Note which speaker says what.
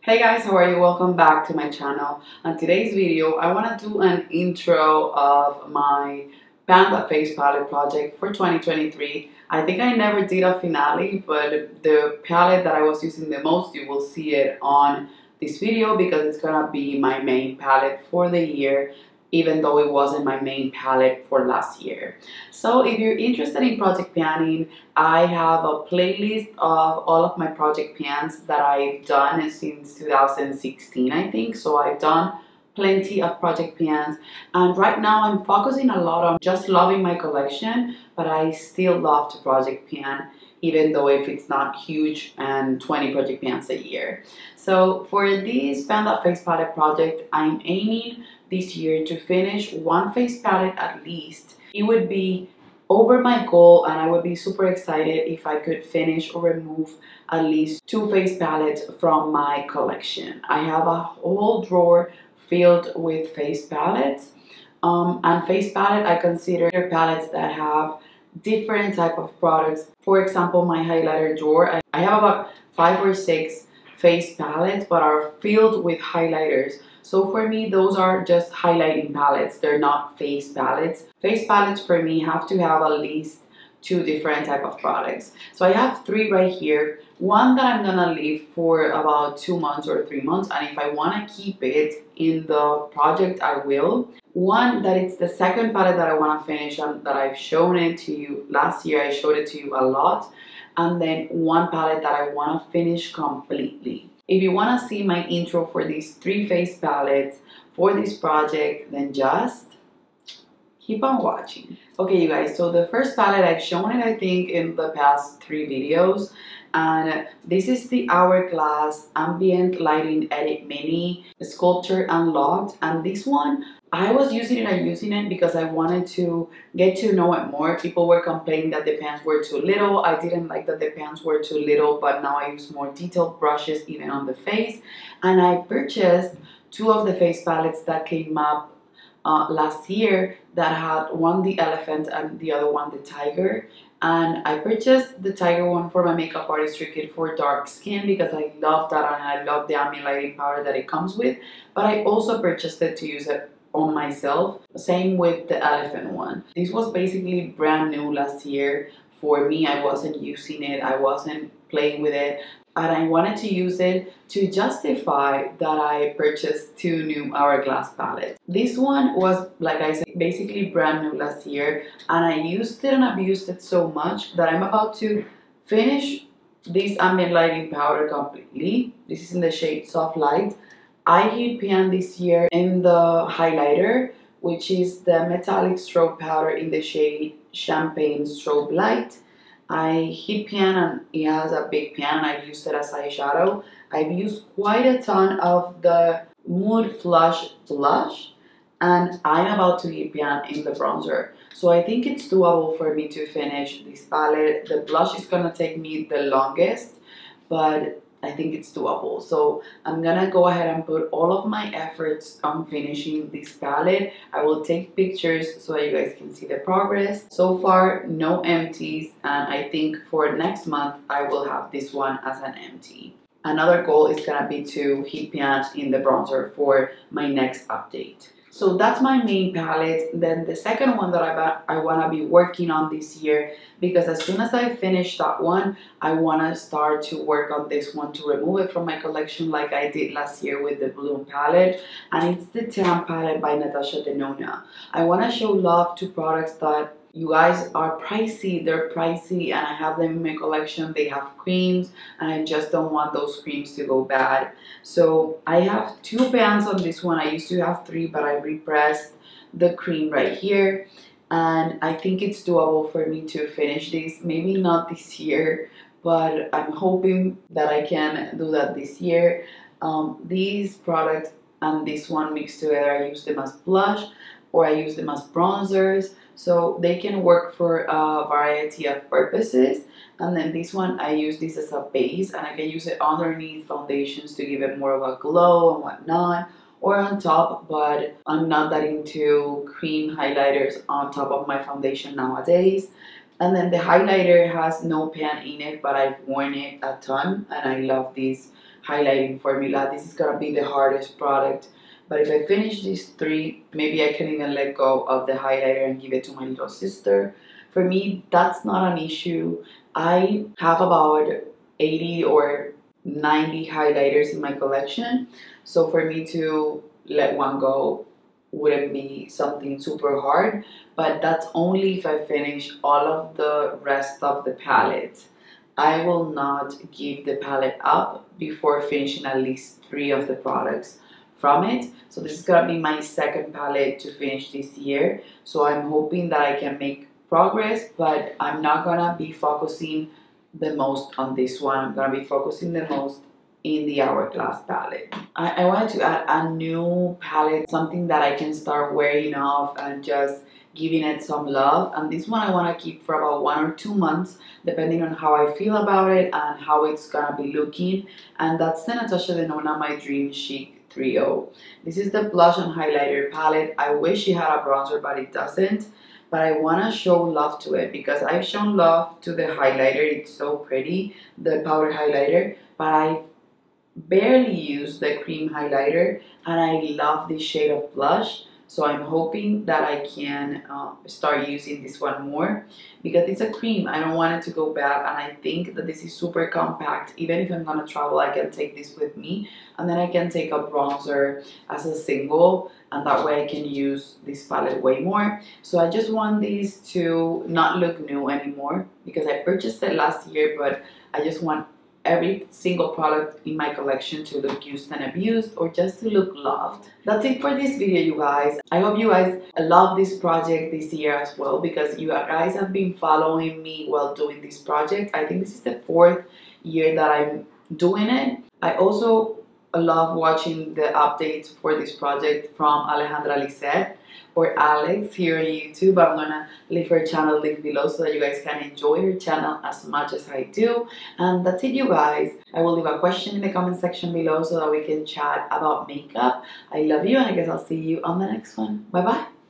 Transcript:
Speaker 1: Hey guys, how are you? Welcome back to my channel. On today's video, I want to do an intro of my Panda Face Palette project for 2023. I think I never did a finale, but the palette that I was using the most, you will see it on this video because it's gonna be my main palette for the year, even though it wasn't my main palette for last year. So if you're interested in project panning, I have a playlist of all of my project pans that I've done since 2016, I think. So I've done plenty of project pans, and right now I'm focusing a lot on just loving my collection, but I still love to project pan, even though if it's not huge and 20 project pans a year. So for this Panda Face Palette project, I'm aiming this year to finish one face palette at least. It would be over my goal, and I would be super excited if I could finish or remove at least two face palettes from my collection. I have a whole drawer filled with face palettes, and face palette I consider palettes that have different type of products. For example, my highlighter drawer, I have about 5 or 6 face palettes but are filled with highlighters. So for me, those are just highlighting palettes. They're not face palettes. Face palettes for me have to have at least 2 different type of products. So I have 3 right here. One that I'm gonna leave for about 2 months or 3 months, and if I wanna keep it in the project, I will. One that it's the second palette that I wanna finish on, that I've shown it to you last year. I showed it to you a lot. And then one palette that I wanna finish completely. If you want to see my intro for these 3 face palettes for this project, then just keep on watching. Okay, you guys, so the first palette, I've shown it I think in the past 3 videos, and this is the Hourglass Ambient Lighting Edit Mini Sculpture Unlocked. And this one, I was using it because I wanted to get to know it more. People were complaining that the pans were too little. I didn't like that the pans were too little, but now I use more detailed brushes even on the face. And I purchased 2 of the face palettes that came up last year, that had one the elephant and the other one the tiger. And I purchased the tiger one for my makeup artistry kit for dark skin because I love that and I love the ambient lighting powder that it comes with. But I also purchased it to use it on myself. Same with the elephant one. This was basically brand new last year for me. I wasn't using it, I wasn't playing with it, and I wanted to use it to justify that I purchased 2 new Hourglass palettes. This one was, like I said, basically brand new last year, and I used it and abused it so much that I'm about to finish this ambient lighting powder completely. This is in the shade Soft Light. I heat pan this year in the highlighter, which is the metallic strobe powder in the shade Champagne Strobe Light. I heat pan and it has a big pan, and I've used it as eyeshadow. I've used quite a ton of the Mood Flush blush, and I'm about to heat pan in the bronzer. So I think it's doable for me to finish this palette. The blush is gonna take me the longest, but I think it's doable. So I'm gonna go ahead and put all of my efforts on finishing this palette. I will take pictures so that you guys can see the progress. So far, no empties, and I think for next month, I will have this one as an empty. Another goal is gonna be to heat pan in the bronzer for my next update. So that's my main palette. Then the second one that I want to be working on this year, because as soon as I finish that one, I want to start to work on this one to remove it from my collection like I did last year with the Bloom palette. And it's the Tan palette by Natasha Denona. I want to show love to products that you guys are pricey. They're pricey and I have them in my collection. They have creams and I just don't want those creams to go bad. So I have 2 pans on this one. I used to have 3, but I repressed the cream right here, and I think it's doable for me to finish this. Maybe not this year, but I'm hoping that I can do that this year. These products and this one mixed together, I use them as blush or I use them as bronzers, so they can work for a variety of purposes. And then this one, I use this as a base, and I can use it underneath foundations to give it more of a glow and whatnot, or on top, but I'm not that into cream highlighters on top of my foundation nowadays. And then the highlighter has no pan in it, but I've worn it a ton and I love this highlighting formula. This is gonna be the hardest product. But if I finish these three, maybe I can even let go of the highlighter and give it to my little sister. For me, that's not an issue. I have about 80 or 90 highlighters in my collection. So for me to let one go wouldn't be something super hard. But that's only if I finish all of the rest of the palette. I will not give the palette up before finishing at least three of the products from it. So this is gonna be my second palette to finish this year. So I'm hoping that I can make progress, but I'm not gonna be focusing the most on this one. I'm gonna be focusing the most in the Hourglass palette. I wanted to add a new palette, something that I can start wearing off and just giving it some love. And this one I want to keep for about 1 or 2 months, depending on how I feel about it and how it's gonna be looking. And that's the Natasha Denona My Dream Chic Trio. This is the blush and highlighter palette. I wish it had a bronzer, but it doesn't. But I want to show love to it because I've shown love to the highlighter. It's so pretty, the powder highlighter, but I barely use the cream highlighter, and I love this shade of blush. So I'm hoping that I can start using this one more because it's a cream. I don't want it to go bad, and I think that this is super compact. Even if I'm gonna travel, I can take this with me, and then I can take a bronzer as a single, and that way I can use this palette way more. So I just want these to not look new anymore because I purchased it last year, but I just want every single product in my collection to look used and abused, or just to look loved. That's it for this video, you guys. I hope you guys love this project this year as well, because you guys have been following me while doing this project. I think this is the 4th year that I'm doing it. I also love watching the updates for this project from Alejandra Lisette or Alex here on YouTube. I'm gonna leave her channel link below so that you guys can enjoy her channel as much as I do. And that's it, you guys. I will leave a question in the comment section below so that we can chat about makeup. I love you, and I guess I'll see you on the next one. Bye bye.